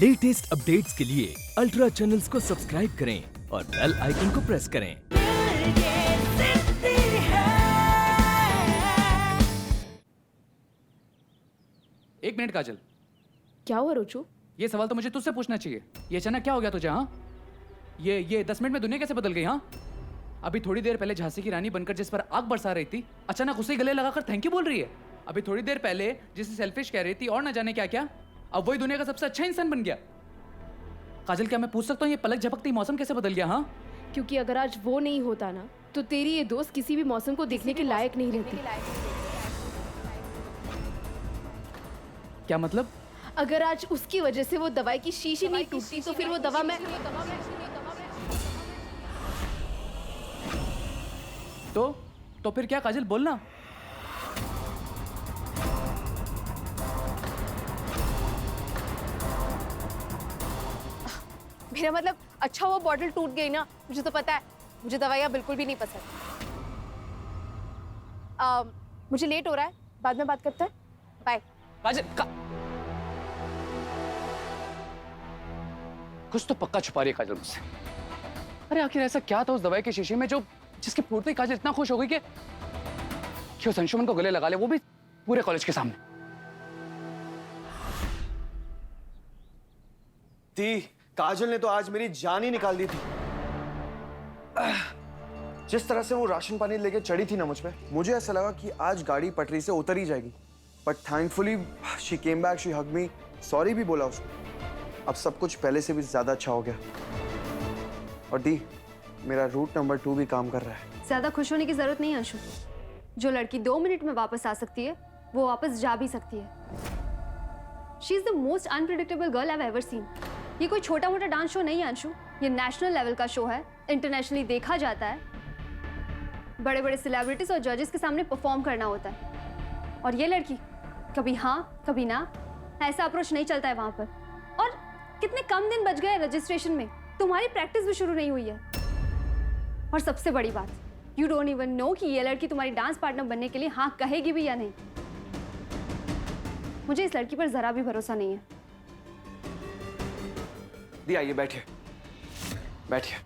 Latest updates के लिए ultra channels को सब्सक्राइब करें और बेल आइकन को प्रेस करें। एक मिनट काजल, क्या हुआ रोचू? ये सवाल तो मुझे तुझसे पूछना चाहिए। ये अचानक क्या हो गया तुझे? हाँ, ये 10 मिनट में दुनिया कैसे बदल गई? हाँ, अभी थोड़ी देर पहले झांसी की रानी बनकर जिस पर आग बरसा रही थी, अचानक उसे गले लगाकर थैंक यू बोल रही है। अभी थोड़ी देर पहले जिसे सेल्फिश कह रही थी और न जाने क्या क्या, अब वही दुनिया का सबसे अच्छा इंसान बन गया। काजल, क्या मैं पूछ सकता हूँ ये पलक झपकते ही मौसम कैसे बदल गया? हाँ, क्योंकि अगर आज वो नहीं होता ना, तो तेरी ये दोस्त किसी भी मौसम को देखने के लायक नहीं रहती। क्या मतलब? अगर आज उसकी वजह से वो दवाई की शीशी नहीं टूटती, तो फिर वो दवा मैं तो फिर क्या काजल, बोलना। मेरा मतलब, अच्छा वो बॉटल टूट गई ना, मुझे तो पता है। मुझे दवाइयाँ बिल्कुल भी नहीं पसंद। मुझे लेट हो रहा है, बाद में बात करते हैं। बाय। काजल कुछ तो पक्का छुपा रही है काजल मुझसे। अरे आखिर ऐसा क्या था उस दवाई के शीशे में जो जिसके फूटते ही काजल इतना खुश हो गई कि उस अंशुमन को गले लगा ले, वो भी पूरे कॉलेज के सामने। काजल ने तो आज मेरी जान ही निकाल दी थी। जिस तरह से वो राशन पानी लेके चढ़ी थी ना मुझ पे, मुझे ऐसा लगा कि आज गाड़ी पटरी से उतर ही जाएगी। But thankfully she came back, she hug me, sorry भी बोला उसको। अब सब कुछ पहले से भी ज्यादा अच्छा हो गया। और दी, मेरा रूट नंबर 2 भी काम कर रहा है। ज्यादा खुश होने की जरूरत नहीं अंशु। जो लड़की 2 मिनट में वापस आ सकती है, वो वापस जा भी सकती है। She is the most unpredictable girl I have ever seen. ये कोई छोटा मोटा डांस शो नहीं है अंशु, ये नेशनल लेवल का शो है, इंटरनेशनली देखा जाता है। बड़े बड़े सेलिब्रिटीज और जजेस के सामने परफॉर्म करना होता है। और ये लड़की कभी हाँ कभी ना, ऐसा अप्रोच नहीं चलता है वहां पर। और कितने कम दिन बच गए रजिस्ट्रेशन में, तुम्हारी प्रैक्टिस भी शुरू नहीं हुई है। और सबसे बड़ी बात, यू डोंट इवन नो कि ये लड़की तुम्हारी डांस पार्टनर बनने के लिए हाँ कहेगी भी या नहीं। मुझे इस लड़की पर जरा भी भरोसा नहीं है। दी, आइए बैठिए बैठिए।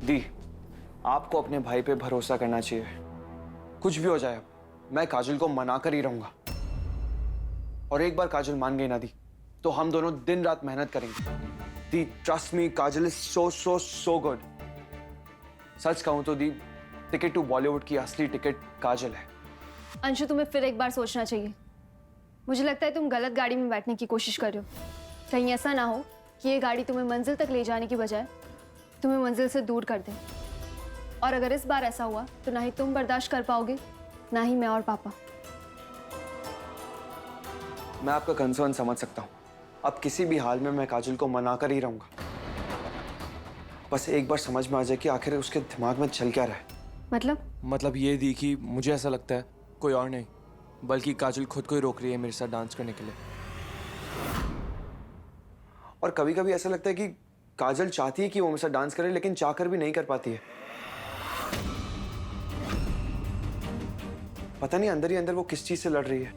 दी, आपको अपने भाई पे भरोसा करना चाहिए। कुछ भी हो जाए, मैं काजल को मना कर ही रहूंगा। और एक बार काजल मान गई ना दी, तो हम दोनों दिन रात मेहनत करेंगे। दी, trust me, Kajal is so good. सच कहूं तो दी, टिकट टू बॉलीवुड की असली टिकट काजल है। अंशु, तुम्हें फिर एक बार सोचना चाहिए। मुझे लगता है तुम गलत गाड़ी में बैठने की कोशिश कर रहे हो। कहीं ऐसा ना हो कि ये गाड़ी तुम्हें मंजिल तक ले जाने की बजाय तुम्हें मंजिल से दूर कर दे। और अगर इस बार ऐसा हुआ तो ना ही तुम बर्दाश्त कर पाओगे, ना ही मैं और पापा। मैं आपका कंसर्न समझ सकता हूँ। अब किसी भी हाल में मैं काजल को मना कर ही रहूंगा। बस एक बार समझ में आ जाए कि आखिर उसके दिमाग में चल क्या रहा है। मतलब ये दी कि मुझे ऐसा लगता है कोई और नहीं, बल्कि काजल खुद को ही रोक रही है मेरे साथ डांस करने के लिए। और कभी कभी ऐसा लगता है कि काजल चाहती है कि वो मेरे साथ डांस करे, लेकिन चाहकर भी नहीं कर पाती है। पता नहीं अंदर ही अंदर वो किस चीज से लड़ रही है।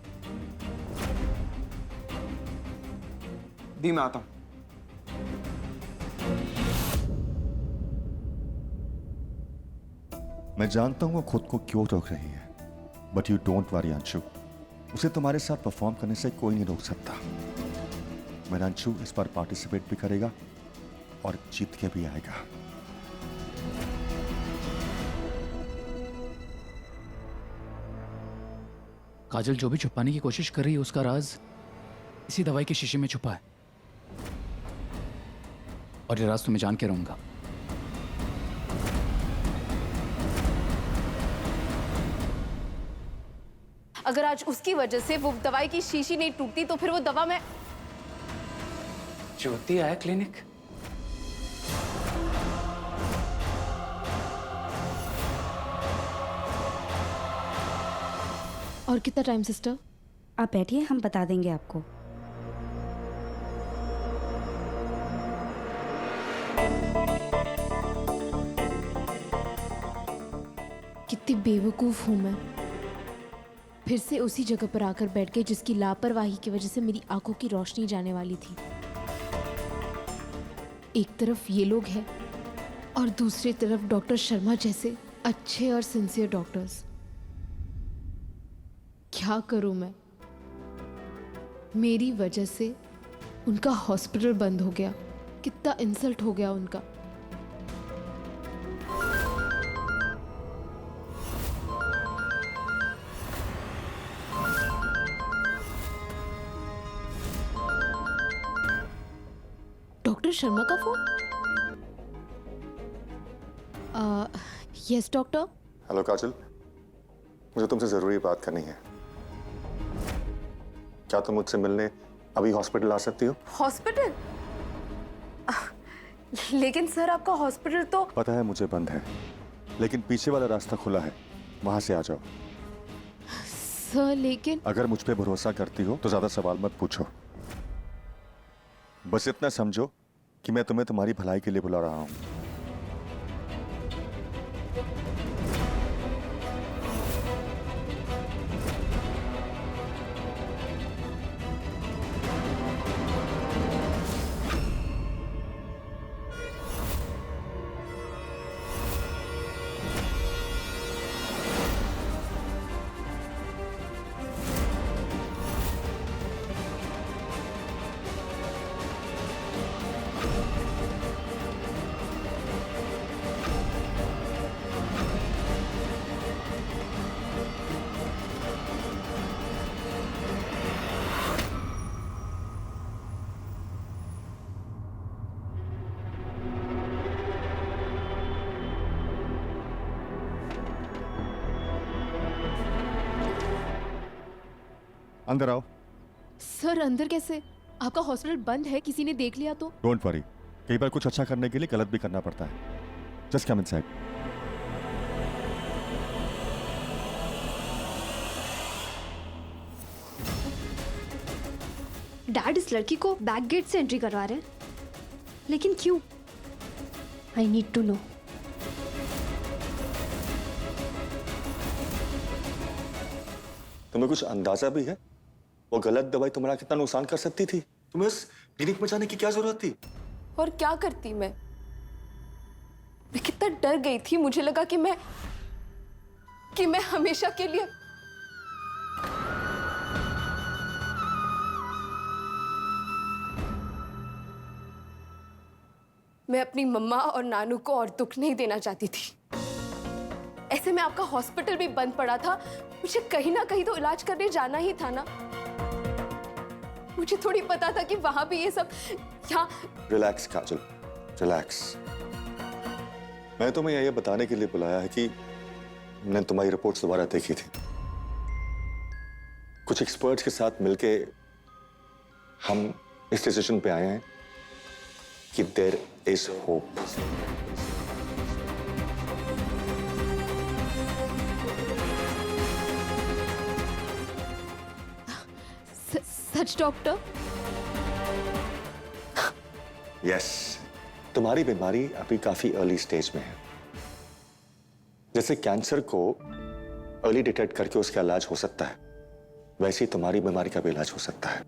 दी, मैं आता हूं। मैं जानता हूं वो खुद को क्यों रोक रही है, but you don't worry Anshu. उसे तुम्हारे साथ परफॉर्म करने से कोई नहीं रोक सकता। मेरा अंशु इस बार पार्टिसिपेट भी करेगा और जीत के भी आएगा। काजल जो भी छुपाने की कोशिश कर रही है, उसका राज इसी दवाई के शीशे में छुपा है। और ये राज तुम्हें जान के रहूंगा। अगर आज उसकी वजह से वो दवाई की शीशी नहीं टूटती, तो फिर वो दवा मैं ज्योति आया क्लिनिक। और कितना टाइम सिस्टर? आप बैठिए, हम बता देंगे आपको। कितनी बेवकूफ हूं मैं। फिर से उसी जगह पर आकर बैठ गए जिसकी लापरवाही की वजह से मेरी आंखों की रोशनी जाने वाली थी। एक तरफ ये लोग हैं और दूसरी तरफ डॉक्टर शर्मा जैसे अच्छे और सिंसियर डॉक्टर्स। क्या करूं मैं? मेरी वजह से उनका हॉस्पिटल बंद हो गया। कितना इंसल्ट हो गया उनका। डॉक्टर शर्मा का फोन? Yes doctor. हेलो काजल, मुझे तुमसे ज़रूरी बात करनी है। क्या तुम मुझसे मिलने अभी हॉस्पिटल आ सकती हो? हॉस्पिटल? लेकिन सर आपका हॉस्पिटल तो... पता है मुझे बंद है, लेकिन पीछे वाला रास्ता खुला है, वहां से आ जाओ। सर लेकिन... अगर मुझ पे भरोसा करती हो तो ज्यादा सवाल मत पूछो। बस इतना समझो कि मैं तुम्हें तुम्हारी भलाई के लिए बुला रहा हूं। अंदर आओ। सर अंदर कैसे? आपका हॉस्पिटल बंद है, किसी ने देख लिया तो? डोंट वरी, कई बार कुछ अच्छा करने के लिए गलत भी करना पड़ता है। Just come inside. डैड इस लड़की को बैक गेट से एंट्री करवा रहे हैं, लेकिन क्यों? I need to know. तुम्हें कुछ अंदाजा भी है वो गलत दवाई तुम्हारा कितना नुकसान कर सकती थी? तुम्हें इस क्लिनिक में जाने की क्या जरूरत थी? और क्या करती मैं कितना डर गई थी। मुझे लगा कि मैं हमेशा के लिए... मैं अपनी मम्मा और नानू को और दुख नहीं देना चाहती थी। ऐसे में आपका हॉस्पिटल भी बंद पड़ा था, मुझे कहीं ना कहीं तो इलाज करने जाना ही था ना। मुझे थोड़ी पता था कि वहां भी ये सब यहाँ... रिलैक्स काजल, रिलैक्स। मैं तुम्हें ये बताने के लिए बुलाया है कि मैंने तुम्हारी रिपोर्ट्स दोबारा देखी थी। कुछ एक्सपर्ट्स के साथ मिलके हम इस डिसीजन पे आए हैं कि देयर इज होप। सच डॉक्टर? यस, तुम्हारी बीमारी अभी काफी अर्ली स्टेज में है। जैसे कैंसर को अर्ली डिटेक्ट करके उसका इलाज हो सकता है, वैसे ही तुम्हारी बीमारी का भी इलाज हो सकता है।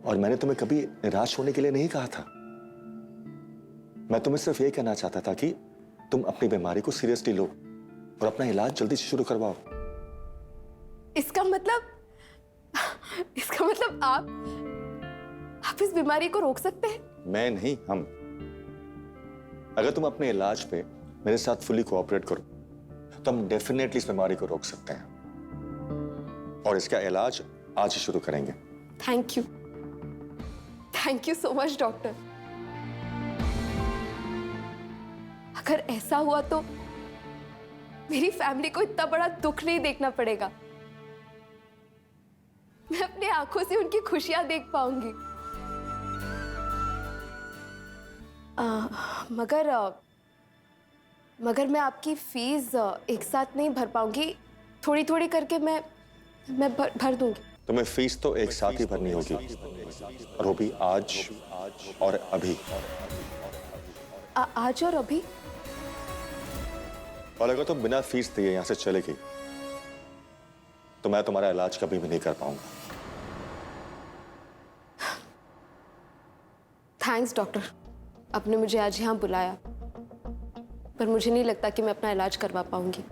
और मैंने तुम्हें कभी निराश होने के लिए नहीं कहा था। मैं तुम्हें सिर्फ ये कहना चाहता था कि तुम अपनी बीमारी को सीरियसली लो और अपना इलाज जल्दी से शुरू करवाओ। इसका मतलब आप इस बीमारी को रोक सकते हैं? मैं नहीं, हम। अगर तुम अपने इलाज पे मेरे साथ फुली कोऑपरेट करो तो हम डेफिनेटली इस बीमारी को रोक सकते हैं और इसका इलाज आज ही शुरू करेंगे। Thank you so much doctor. अगर ऐसा हुआ तो मेरी फैमिली को इतना बड़ा दुख नहीं देखना पड़ेगा। मैं अपनी आंखों से उनकी खुशियां देख पाऊंगी। मगर मैं आपकी फीस एक साथ नहीं भर पाऊंगी। थोड़ी थोड़ी करके मैं भर दूंगी। तुम्हें फीस तो एक साथ ही भरनी होगी और वो भी आज और अभी। आज और अभी? और अगर तुम बिना फीस दिए यहाँ से चले गई तो मैं तुम्हारा इलाज कभी भी नहीं कर पाऊंगा। थैंक्स डॉक्टर, आपने मुझे आज यहाँ बुलाया, पर मुझे नहीं लगता कि मैं अपना इलाज करवा पाऊंगी।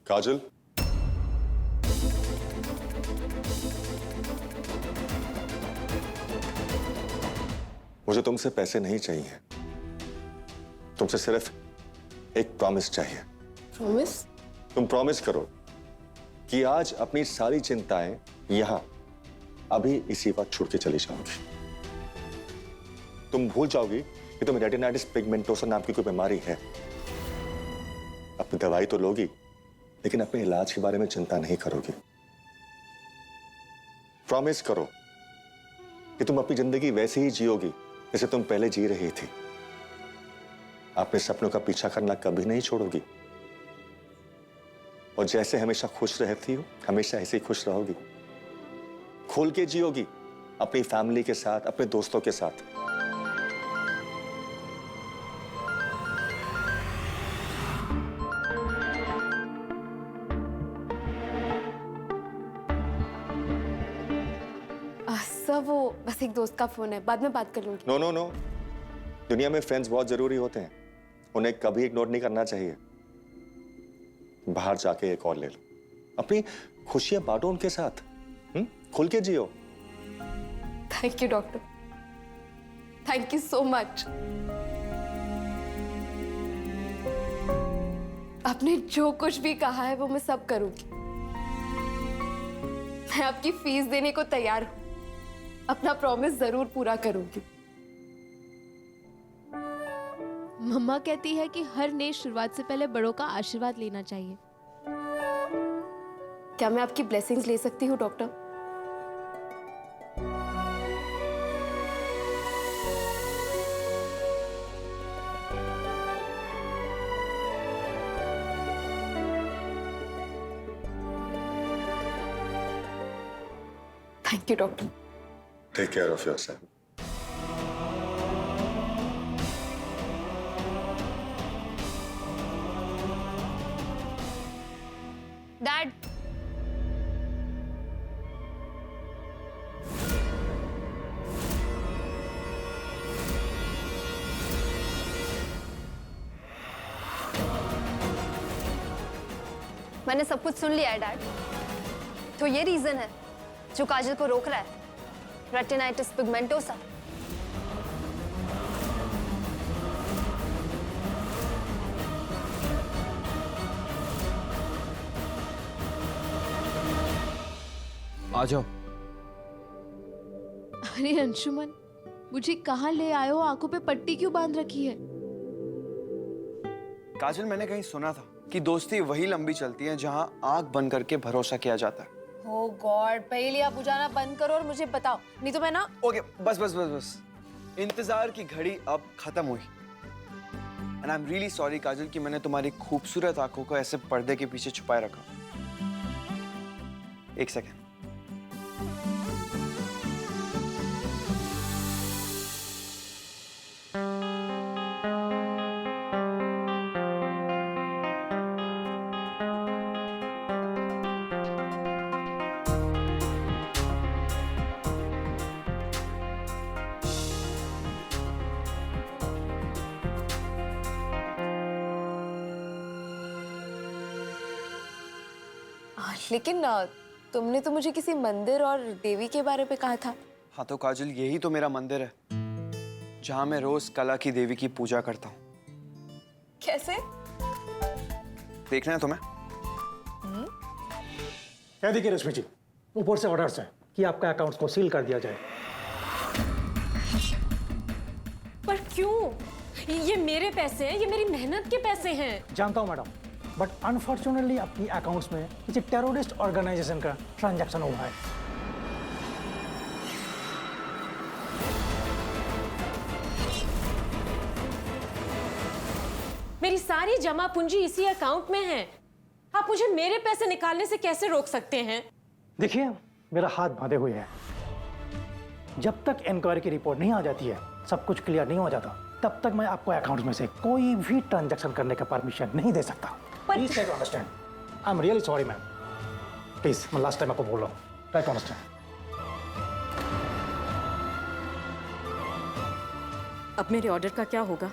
काजल, मुझे तुमसे पैसे नहीं चाहिए, तुमसे सिर्फ एक प्रॉमिस चाहिए। प्रॉमिस? तुम प्रॉमिस करो कि आज अपनी सारी चिंताएं यहां अभी इसी वक्त छोड़ के चली जाओगी। तुम भूल जाओगी कि तुम रेटिनाइटिस पिगमेंटोसा नाम की कोई बीमारी है। अपनी दवाई तो लोगी, लेकिन अपने इलाज के बारे में चिंता नहीं करोगी। प्रॉमिस करो कि तुम अपनी जिंदगी वैसे ही जियोगी जैसे तुम पहले जी रही थी। अपने सपनों का पीछा करना कभी नहीं छोड़ोगी, और जैसे हमेशा खुश रहती हो हमेशा ऐसे ही खुश रहोगी। खुल के जियोगी अपनी फैमिली के साथ, अपने दोस्तों के साथ। सर वो बस एक दोस्त का फोन है, बाद में बात कर लूंगी। नो नो नो, दुनिया में फ्रेंड्स बहुत जरूरी होते हैं, उन्हें कभी इग्नोर नहीं करना चाहिए। बाहर जाके एक और ले लो, अपनी खुशियां बांटो उनके साथ। खुल के जियो। Thank you doctor, thank you so much. आपने जो कुछ भी कहा है वो मैं सब करूंगी। मैं आपकी फीस देने को तैयार हूं, अपना प्रॉमिस जरूर पूरा करूंगी। मम्मा कहती है कि हर नई शुरुआत से पहले बड़ों का आशीर्वाद लेना चाहिए। क्या मैं आपकी ब्लेसिंग्स ले सकती हूँ doctor? Thank you doctor. Take care of yourself. Dad, मैंने सब कुछ सुन लिया है डैड। तो ये रीजन है जो काजल को रोक रहा है, रेटिनाइटिस पिगमेंटोसा। आ जाओ। अरे अंशुमन, मुझे कहाँ ले आए हो? आंखों पे पट्टी क्यों बांध रखी है? काजल, मैंने कहीं सुना था कि दोस्ती वही लंबी चलती है जहां आंख बंद करके भरोसा किया जाता है। Oh God, पहले आप बुझाना बंद करो और मुझे बताओ, नहीं तो मैं ना। ओके, बस बस बस बस, इंतजार की घड़ी अब खत्म हुई। And I am really sorry Kajal कि मैंने तुम्हारी खूबसूरत आंखों को ऐसे पर्दे के पीछे छुपाए रखा। एक सेकेंड। लेकिन तुमने तो मुझे किसी मंदिर और देवी के बारे में कहा था। हाँ तो काजल, यही तो मेरा मंदिर है जहां मैं रोज कला की देवी की पूजा करता हूँ। कैसे? देखना है तुम्हें? कह देखिए रश्मि जी, ऊपर से ऑर्डर्स हैं कि आपका अकाउंट को सील कर दिया जाए। पर क्यों? ये मेरे पैसे हैं, ये मेरी मेहनत के पैसे हैं। जानता हूं मैडम, बट अनफॉर्चुनेटली आपकी अकाउंट्स में किसी टेररिस्ट ऑर्गेनाइजेशन का ट्रांजैक्शन हुआ है। मेरी सारी जमा पूंजी इसी अकाउंट में है। आप मुझे मेरे पैसे निकालने से कैसे रोक सकते हैं? देखिए, मेरा हाथ बांधे हुए है। जब तक इंक्वायरी की रिपोर्ट नहीं आ जाती है, सब कुछ क्लियर नहीं हो जाता। तब तक मैं आपको अकाउंट में से कोई भी ट्रांजैक्शन करने का परमिशन नहीं दे सकता। Please try to understand. I am really sorry ma'am. Please, मैं लास्ट टाइम आपको बोल रहा हूँ, ट्राई टू अंडरस्टैंड। अब मेरे ऑर्डर का क्या होगा?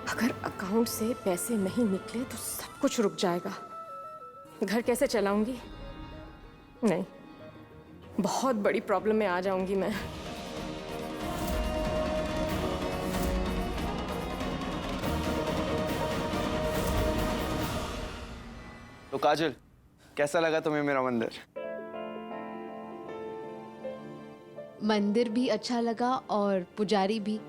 अगर अकाउंट से पैसे नहीं निकले तो सब कुछ रुक जाएगा। घर कैसे चलाऊंगी? नहीं, बहुत बड़ी प्रॉब्लम में आ जाऊंगी मैं। तो काजल, कैसा लगा तुम्हें मेरा मंदिर? मंदिर भी अच्छा लगा और पुजारी भी।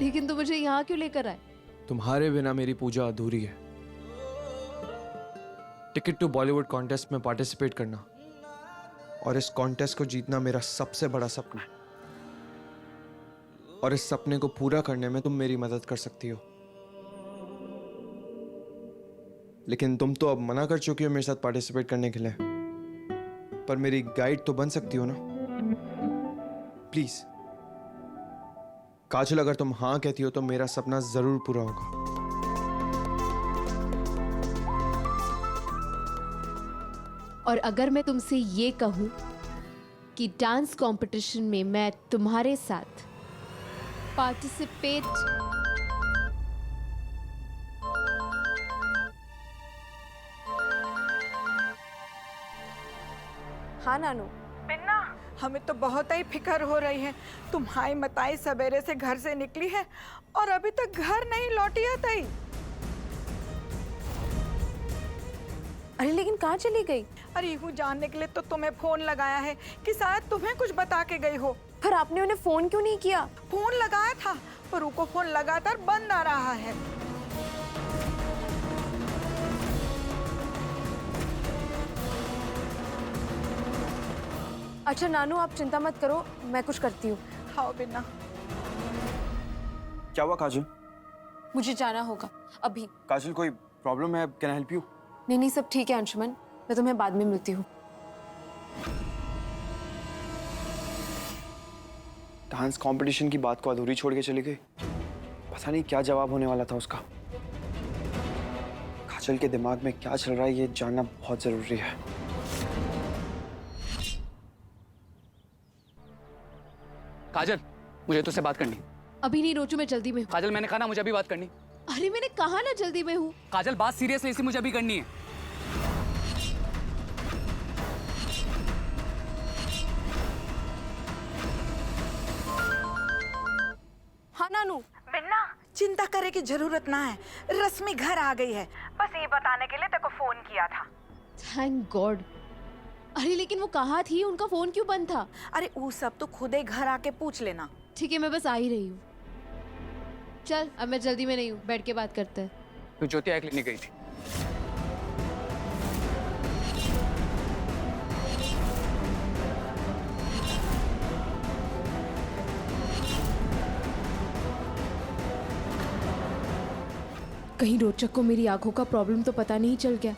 लेकिन तुम मुझे यहाँ क्यों लेकर आए? तुम्हारे बिना मेरी पूजा अधूरी है। टिकट टू बॉलीवुड कॉन्टेस्ट में पार्टिसिपेट करना और इस कॉन्टेस्ट को जीतना मेरा सबसे बड़ा सपना है। और इस सपने को पूरा करने में तुम मेरी मदद कर सकती हो। लेकिन तुम तो अब मना कर चुकी हो मेरे साथ पार्टिसिपेट करने के लिए, पर मेरी गाइड तो बन सकती हो ना? प्लीज काजल, अगर तुम हाँ कहती हो तो मेरा सपना जरूर पूरा होगा। और अगर मैं तुमसे ये कहूं कि डांस कंपटीशन में मैं तुम्हारे साथ पार्टिसिपेट हाँ नानू। बिन्ना, हमें तो बहुत ही फिक्र हो रही है। तुम्हारी मताई सवेरे से घर से निकली है और अभी तक घर नहीं लौटी है तई। अरे लेकिन कहाँ चली गई? अरे यूँ जानने के लिए तो तुम्हें फोन लगाया है कि शायद तुम्हें कुछ बता के गई हो। फिर आपने उन्हें फोन क्यों नहीं किया? फोन लगाया था पर उनको फोन लगातार बंद आ रहा है। अच्छा नानू, आप चिंता मत करो, मैं कुछ करती हूँ। हाँ बिन्ना। क्या हुआ काजल? मुझे जाना होगा अभी। काजल, कोई प्रॉब्लम है? Can I help you? नहीं नहीं, सब ठीक है अंशुमन, मैं तुम्हें बाद में मिलती हूँ। डांस कंपटीशन की बात को अधूरी छोड़ के चली गई। पता नहीं क्या जवाब होने वाला था उसका। काजल के दिमाग में क्या चल रहा है ये जानना बहुत जरूरी है। काजल, मुझे तुझसे बात करनी। अभी नहीं रोचू, मैं जल्दी में हूँ। काजल, मैंने कहा ना मुझे अभी बात करनी। अरे मैंने कहा ना जल्दी में हूँ। काजल, बात सीरियस है, इसी मुझे अभी करनी है। हाँ नानू। बिन्ना, चिंता करे की जरूरत ना है, रश्मि घर आ गई है। बस ये बताने के लिए तेरे को फोन किया था। Thank God. अरे लेकिन वो कहाँ थी? उनका फोन क्यों बंद था? अरे वो सब तो खुद ही घर आके पूछ लेना। ठीक है, मैं बस आ ही रही हूँ। चल, अब मैं जल्दी में नहीं हूँ, बैठ के बात करते हैं। तू ज्योति क्लिनिक गई थी? कहीं रोचक को मेरी आंखों का प्रॉब्लम तो पता नहीं चल गया।